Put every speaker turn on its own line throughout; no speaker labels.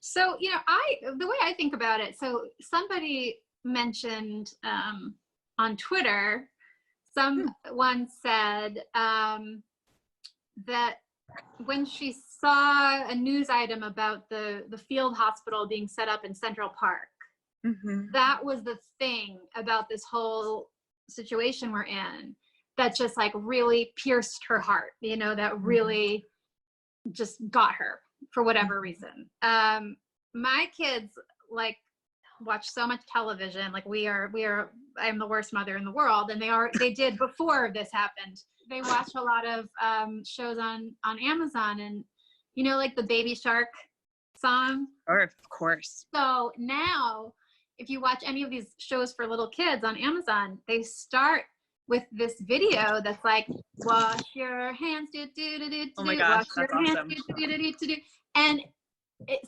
So, the way I think about it, so somebody mentioned on Twitter, someone said that when she saw a news item about the field hospital being set up in Central Park, that was the thing about this whole situation we're in that just like really pierced her heart, that really just got her for whatever reason. My kids like watch so much television. Like I'm the worst mother in the world. And they did before this happened. They watch a lot of shows on Amazon, and like the Baby Shark song.
Or of course.
So now if you watch any of these shows for little kids on Amazon, they start with this video that's like, wash your hands,
oh my gosh,
wash your hands, and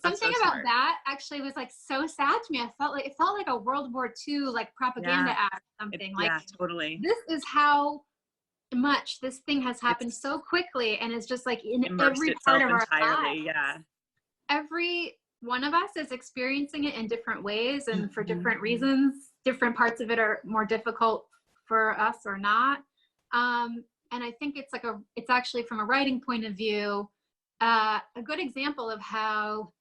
something
so
about
smart.
That actually was like so sad to me. It felt like a World War II like propaganda act or something.
Yeah, totally.
This is how much this thing has happened so quickly, and it's just like in every part of our lives.
Yeah.
Every one of us is experiencing it in different ways and for different reasons. Different parts of it are more difficult for us or not. And I think it's actually from a writing point of view, a good example of how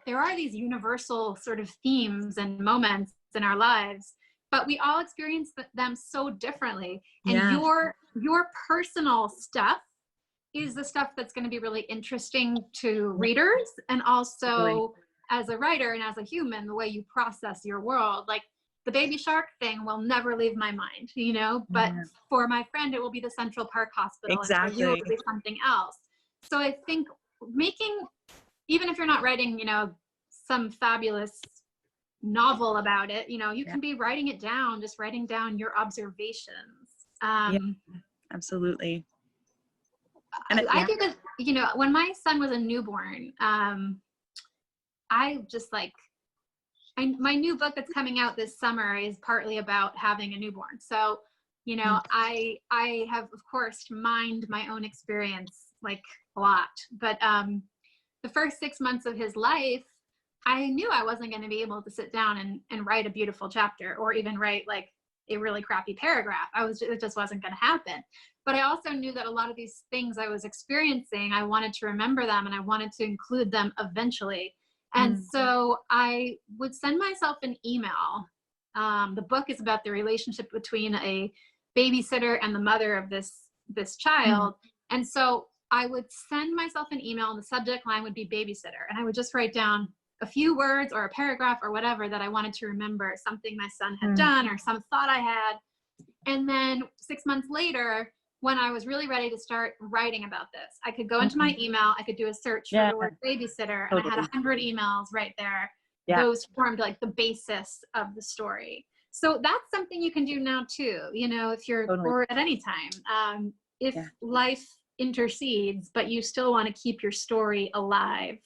there are these universal sort of themes and moments in our lives, but we all experience them so differently. And your personal stuff is the stuff that's going to be really interesting to readers, and also as a writer and as a human, the way you process your world. Like the Baby Shark thing will never leave my mind, but for my friend, it will be the Central Park Hospital.
Exactly.
And for you, it will be something else. So I think even if you're not writing, some fabulous novel about it, you can be writing it down, just writing down your observations.
Absolutely.
And I do this, when my son was a newborn, I just my new book that's coming out this summer is partly about having a newborn. So, I have, of course, mined my own experience like a lot. But the first 6 months of his life, I knew I wasn't going to be able to sit down and write a beautiful chapter, or even write like a really crappy paragraph. It just wasn't going to happen. But I also knew that a lot of these things I was experiencing, I wanted to remember them and I wanted to include them eventually. And so I would send myself an email. The book is about the relationship between a babysitter and the mother of this child. And so I would send myself an email, and the subject line would be babysitter. And I would just write down a few words or a paragraph or whatever that I wanted to remember, something my son had done or some thought I had. And then 6 months later, when I was really ready to start writing about this, I could go into my email, I could do a search for the word babysitter, and I had 100 emails right there. Those formed like the basis of the story. So that's something you can do now too, if you're or at any time. If life intercedes, but you still want to keep your story alive,